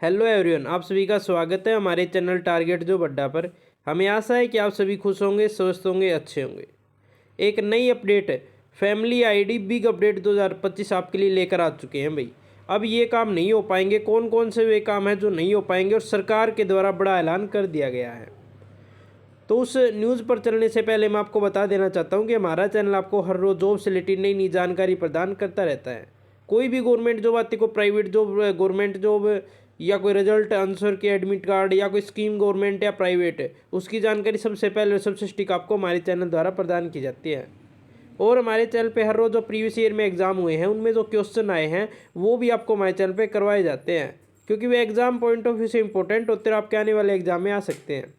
Hello everyone, आप सभी का स्वागत है हमारे चैनल टारगेट जो बड्डा पर। हमें आशा है कि आप सभी खुश होंगे, स्वस्थ होंगे, अच्छे होंगे। एक नई update family ID big update 2025 आपके लिए लेकर आ चुके हैं भाई। अब ये काम नहीं हो पाएंगे। कौन कौन से वे काम हैं जो नहीं हो पाएंगे और सरकार के द्वारा बड़ा ऐलान कर दिया गया है। तो उस न्यूज़ पर चलने से पहले मैं आपको बता देना चाहता हूँ कि हमारा चैनल आपको हर रोज़ जॉब से रिलेटेड नई नई जानकारी प्रदान करता रहता है। कोई भी गवर्नमेंट जॉब आती को प्राइवेट जॉब, गवर्नमेंट जॉब या कोई रिजल्ट आंसर के एडमिट कार्ड या कोई स्कीम गवर्नमेंट या प्राइवेट, उसकी जानकारी सबसे पहले और सबसे स्टिक आपको हमारे चैनल द्वारा प्रदान की जाती है। और हमारे चैनल पे हर रोज़ जो प्रीवियस ईयर में एग्ज़ाम हुए हैं उनमें जो क्वेश्चन आए हैं वो भी आपको हमारे चैनल पे करवाए जाते हैं, क्योंकि वे एग्ज़ाम पॉइंट ऑफ व्यू से इंपॉर्टेंट होते हैं। आपके आने वाले एग्जाम में आ सकते हैं,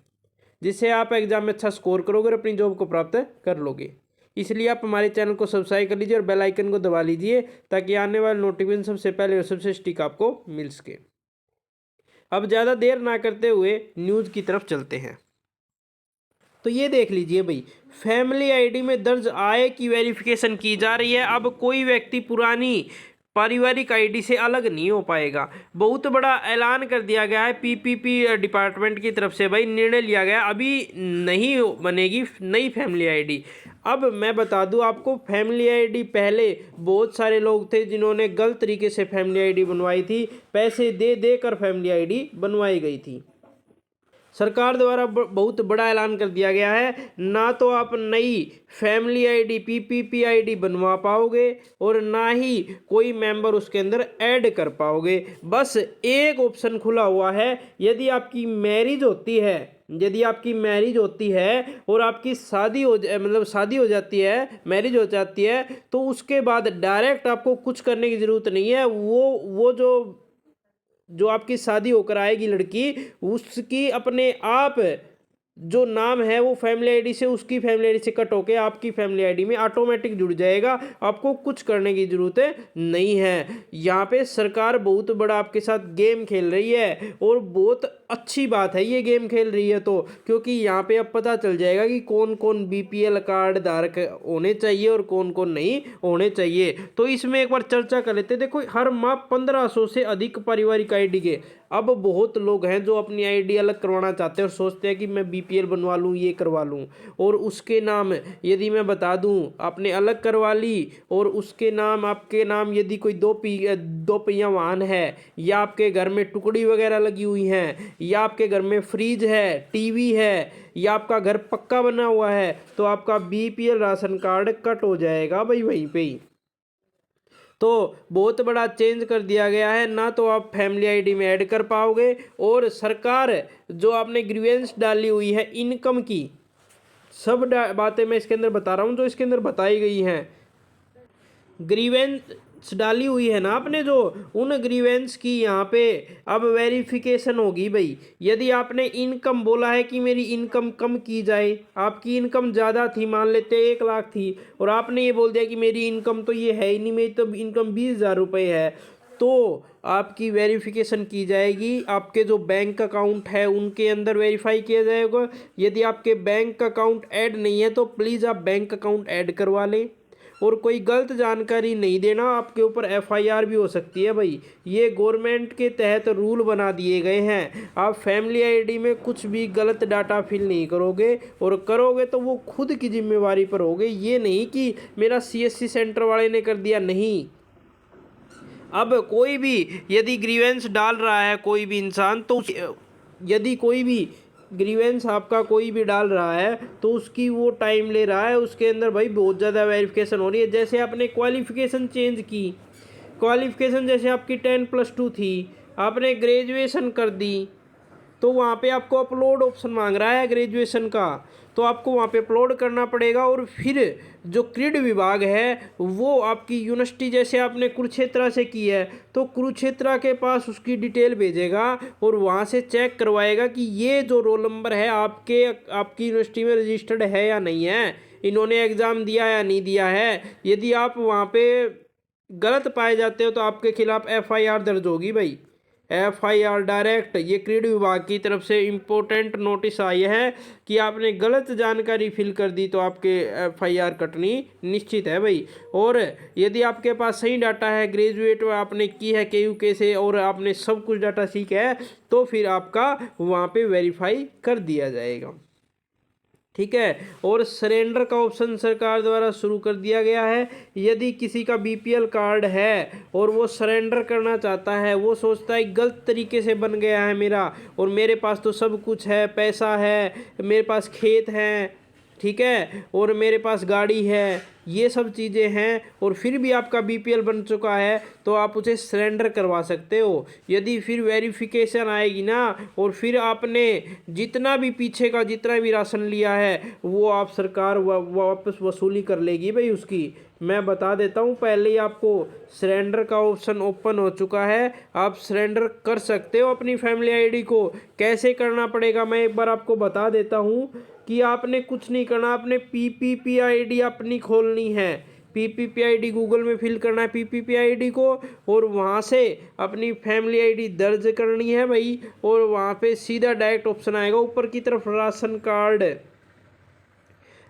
जिससे आप एग्जाम में अच्छा स्कोर करोगे और अपनी जॉब को प्राप्त कर लोगे। इसलिए आप हमारे चैनल को सब्सक्राइब कर लीजिए और बेल आइकन को दबा लीजिए, ताकि आने वाले नोटिफिकेशन सबसे पहले और सबसे स्टिक आपको मिल सके। अब ज़्यादा देर ना करते हुए न्यूज़ की तरफ चलते हैं। तो ये देख लीजिए भाई, फैमिली आईडी में दर्ज आय की वेरिफिकेशन की जा रही है। अब कोई व्यक्ति पुरानी पारिवारिक आईडी से अलग नहीं हो पाएगा। बहुत बड़ा ऐलान कर दिया गया है पीपीपी डिपार्टमेंट की तरफ से। भाई निर्णय लिया गया, अभी नहीं बनेगी नई फैमिली आईडी। अब मैं बता दूं आपको, फैमिली आईडी पहले बहुत सारे लोग थे जिन्होंने गलत तरीके से फैमिली आईडी बनवाई थी, पैसे दे दे कर फैमिली आईडी बनवाई गई थी। सरकार द्वारा बहुत बड़ा ऐलान कर दिया गया है, ना तो आप नई फैमिली आईडी पीपीपी आईडी बनवा पाओगे और ना ही कोई मेंबर उसके अंदर ऐड कर पाओगे। बस एक ऑप्शन खुला हुआ है, यदि आपकी मैरिज होती है, यदि आपकी मैरिज होती है और आपकी शादी हो मतलब शादी हो जाती है, मैरिज हो जाती है, तो उसके बाद डायरेक्ट आपको कुछ करने की ज़रूरत नहीं है। वो जो आपकी शादी होकर आएगी लड़की, उसकी अपने आप जो नाम है वो फैमिली आईडी से, उसकी फैमिली आईडी से कट होके आपकी फैमिली आईडी में ऑटोमेटिक जुड़ जाएगा। आपको कुछ करने की ज़रूरत नहीं है। यहाँ पे सरकार बहुत बड़ा आपके साथ गेम खेल रही है और बहुत अच्छी बात है ये गेम खेल रही है, तो क्योंकि यहाँ पे अब पता चल जाएगा कि कौन कौन बीपीएल कार्ड धारक होने चाहिए और कौन कौन नहीं होने चाहिए। तो इसमें एक बार चर्चा कर लेते हैं। देखो, हर माह 1500 से अधिक पारिवारिक आईडी के अब बहुत लोग हैं जो अपनी आईडी अलग करवाना चाहते हैं और सोचते हैं कि मैं बीपीएल बनवा लूँ, ये करवा लूँ, और उसके नाम यदि मैं बता दूँ आपने अलग करवा ली और उसके नाम, आपके नाम यदि कोई दो पहिया वाहन है, या आपके घर में टुकड़ी वगैरह लगी हुई हैं, या आपके घर में फ्रिज है, टीवी है, या आपका घर पक्का बना हुआ है, तो आपका बीपीएल राशन कार्ड कट हो जाएगा भाई वहीं पे ही। तो बहुत बड़ा चेंज कर दिया गया है, ना तो आप फैमिली आईडी में ऐड कर पाओगे। और सरकार जो आपने ग्रीवेंस डाली हुई है इनकम की, सब बातें मैं इसके अंदर बता रहा हूँ जो इसके अंदर बताई गई हैं। ग्रीवेंस डाली हुई है ना आपने, जो उन ग्रीवेंस की यहाँ पे अब वेरिफिकेशन होगी भाई। यदि आपने इनकम बोला है कि मेरी इनकम कम की जाए, आपकी इनकम ज़्यादा थी, मान लेते 1 लाख थी, और आपने ये बोल दिया कि मेरी इनकम तो ये है ही नहीं, मेरी तो इनकम 20,000 रुपये है, तो आपकी वेरिफिकेशन की जाएगी। आपके जो बैंक अकाउंट है उनके अंदर वेरीफाई किया जाएगा। यदि आपके बैंक अकाउंट ऐड नहीं है तो प्लीज़ आप बैंक अकाउंट ऐड करवा लें, और कोई गलत जानकारी नहीं देना, आपके ऊपर एफआईआर भी हो सकती है भाई। ये गवर्नमेंट के तहत रूल बना दिए गए हैं। आप फैमिली आईडी में कुछ भी गलत डाटा फिल नहीं करोगे, और करोगे तो वो खुद की जिम्मेवारी पर होगे, ये नहीं कि मेरा सीएससी सेंटर वाले ने कर दिया। नहीं, अब कोई भी यदि ग्रीवेंस डाल रहा है कोई भी इंसान, तो यदि कोई भी ग्रीवेंस आपका कोई भी डाल रहा है तो उसकी वो टाइम ले रहा है, उसके अंदर भाई बहुत ज़्यादा वेरिफिकेशन हो रही है। जैसे आपने क्वालिफ़िकेशन चेंज की, क्वालिफ़िकेशन जैसे आपकी 10+2 थी, आपने ग्रेजुएशन कर दी, तो वहाँ पे आपको अपलोड ऑप्शन मांग रहा है ग्रेजुएशन का, तो आपको वहाँ पे अपलोड करना पड़ेगा। और फिर जो क्रीड विभाग है वो आपकी यूनिवर्सिटी, जैसे आपने कुरुक्षेत्रा से की है तो कुरुक्षेत्रा के पास उसकी डिटेल भेजेगा और वहाँ से चेक करवाएगा कि ये जो रोल नंबर है आपकी यूनिवर्सिटी में रजिस्टर्ड है या नहीं है, इन्होंने एग्ज़ाम दिया या नहीं दिया है। यदि आप वहाँ पे गलत पाए जाते हो तो आपके खिलाफ़ एफआईआर दर्ज होगी भाई। FIR डायरेक्ट, ये क्रीड विभाग की तरफ से इम्पोर्टेंट नोटिस आई है कि आपने गलत जानकारी फिल कर दी तो आपके FIR कटनी निश्चित है भाई। और यदि आपके पास सही डाटा है, ग्रेजुएट आपने की है KUK से और आपने सब कुछ डाटा सीख है, तो फिर आपका वहाँ पे वेरीफाई कर दिया जाएगा, ठीक है। और सरेंडर का ऑप्शन सरकार द्वारा शुरू कर दिया गया है। यदि किसी का BPL कार्ड है और वो सरेंडर करना चाहता है, वो सोचता है गलत तरीके से बन गया है मेरा, और मेरे पास तो सब कुछ है, पैसा है, मेरे पास खेत हैं, ठीक है, और मेरे पास गाड़ी है, ये सब चीज़ें हैं, और फिर भी आपका BPL बन चुका है, तो आप उसे सरेंडर करवा सकते हो। यदि फिर वेरिफिकेशन आएगी ना, और फिर आपने जितना भी पीछे का जितना भी राशन लिया है वो आप सरकार वापस वसूली कर लेगी भाई उसकी। मैं बता देता हूँ, पहले ही आपको सरेंडर का ऑप्शन ओपन हो चुका है, आप सरेंडर कर सकते हो अपनी फैमिली ID को। कैसे करना पड़ेगा मैं एक बार आपको बता देता हूँ कि आपने कुछ नहीं करना, आपने PPP ID अपनी खोलनी है। PPP ID गूगल में फिल करना है PPP ID को, और वहाँ से अपनी फैमिली ID दर्ज करनी है भाई, और वहाँ पे सीधा डायरेक्ट ऑप्शन आएगा ऊपर की तरफ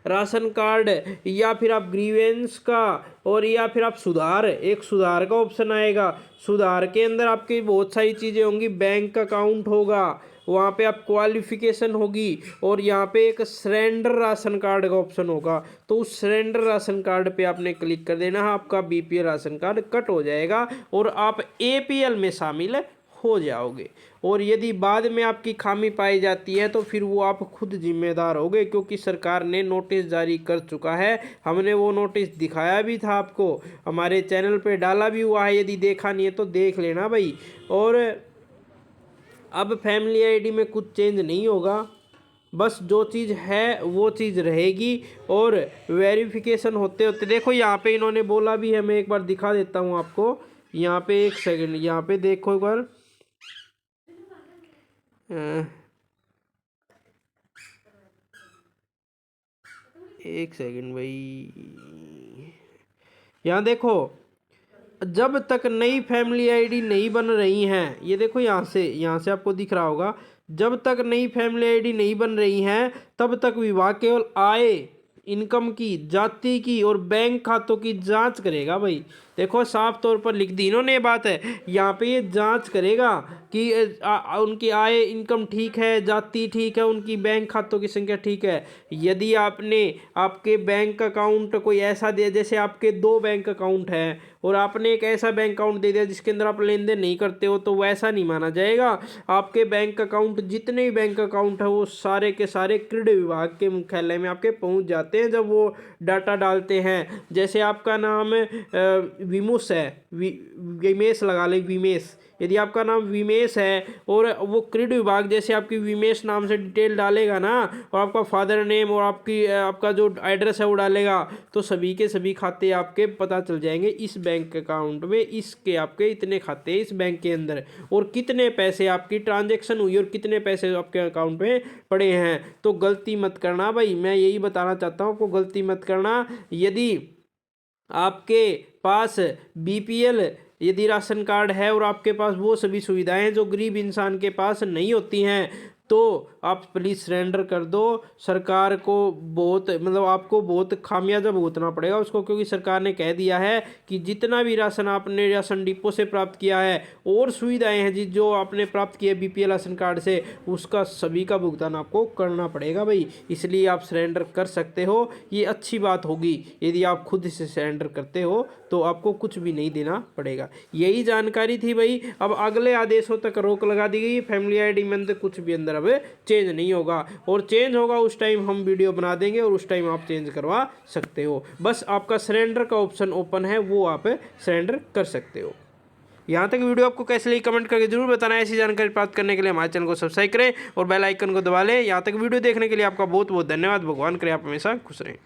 राशन कार्ड, या फिर आप ग्रीवेंस का, और या फिर आप सुधार, एक सुधार का ऑप्शन आएगा। सुधार के अंदर आपकी बहुत सारी चीज़ें होंगी, बैंक अकाउंट होगा, वहाँ पे आप क्वालिफिकेशन होगी, और यहाँ पे एक सरेंडर राशन कार्ड का ऑप्शन होगा। तो उस सरेंडर राशन कार्ड पे आपने क्लिक कर देना है, आपका BPL राशन कार्ड कट हो जाएगा और आप APL में शामिल हो जाओगे। और यदि बाद में आपकी खामी पाई जाती है तो फिर वो आप खुद जिम्मेदार होगे, क्योंकि सरकार ने नोटिस जारी कर चुका है। हमने वो नोटिस दिखाया भी था आपको, हमारे चैनल पे डाला भी हुआ है, यदि देखा नहीं है तो देख लेना भाई। और अब फैमिली ID में कुछ चेंज नहीं होगा, बस जो चीज़ है वो चीज़ रहेगी। और वेरिफिकेशन होते होते देखो यहाँ पे इन्होंने बोला भी है, मैं एक बार दिखा देता हूँ आपको। यहाँ पे एक सेकंड, यहाँ पे देखो एक बार, एक सेकंड भाई, यहाँ देखो, जब तक नई फैमिली ID नहीं बन रही हैं, ये देखो यहाँ से आपको दिख रहा होगा, जब तक नई फैमिली ID नहीं बन रही हैं तब तक विभाग केवल आय, इनकम की, जाति की और बैंक खातों की जांच करेगा भाई। देखो साफ तौर पर लिख दी इन्होंने ये बात है, यहाँ पे ये जांच करेगा कि उनकी आय इनकम ठीक है, जाति ठीक है, उनकी बैंक खातों की संख्या ठीक है। यदि आपने आपके बैंक अकाउंट कोई ऐसा दिया, जैसे आपके 2 बैंक अकाउंट हैं और आपने एक ऐसा बैंक अकाउंट दे दिया जिसके अंदर आप लेन देन नहीं करते हो, तो वैसा नहीं माना जाएगा। आपके बैंक अकाउंट, जितने भी बैंक अकाउंट है वो सारे के सारे क्रीड विभाग के मुख्यालय में आपके पहुंच जाते हैं जब वो डाटा डालते हैं। जैसे आपका नाम विमुस है, विमेश लगा ले, विमेश, यदि आपका नाम विमेश है और वो क्रीड विभाग जैसे आपकी विमेश नाम से डिटेल डालेगा ना, और आपका फादर नेम और आपका जो एड्रेस है वो डालेगा, तो सभी के सभी खाते आपके पता चल जाएंगे इस बैंक अकाउंट में, इसके आपके इतने खाते इस बैंक के अंदर, और कितने पैसे आपकी ट्रांजैक्शन हुई और कितने पैसे आपके अकाउंट में पड़े हैं। तो गलती मत करना भाई, मैं यही बताना चाहता हूँ आपको, गलती मत करना। यदि आपके पास BPL यदि राशन कार्ड है और आपके पास वो सभी सुविधाएं जो गरीब इंसान के पास नहीं होती हैं, तो आप प्लीज़ सरेंडर कर दो। सरकार को बहुत, मतलब आपको बहुत खामियाजा भुगतना पड़ेगा उसको, क्योंकि सरकार ने कह दिया है कि जितना भी राशन आपने राशन डिपो से प्राप्त किया है और सुविधाएं हैं जो आपने प्राप्त की है BPL राशन कार्ड से, उसका सभी का भुगतान आपको करना पड़ेगा भाई। इसलिए आप सरेंडर कर सकते हो, ये अच्छी बात होगी। यदि आप खुद से सरेंडर करते हो तो आपको कुछ भी नहीं देना पड़ेगा। यही जानकारी थी भाई। अब अगले आदेशों तक रोक लगा दी गई, फैमिली ID में अंदर कुछ भी अंदर अब चेंज नहीं होगा, और चेंज होगा उस टाइम हम वीडियो बना देंगे और उस टाइम आप चेंज करवा सकते हो। बस आपका सरेंडर का ऑप्शन ओपन है, वो आप सरेंडर कर सकते हो। यहाँ तक वीडियो आपको कैसे लगी कमेंट करके जरूर बताना। ऐसी जानकारी प्राप्त करने के लिए हमारे चैनल को सब्सक्राइब करें और बेल आइकन को दबा लें। यहाँ तक वीडियो देखने के लिए आपका बहुत बहुत धन्यवाद। भगवान करे आप हमेशा खुश रहें।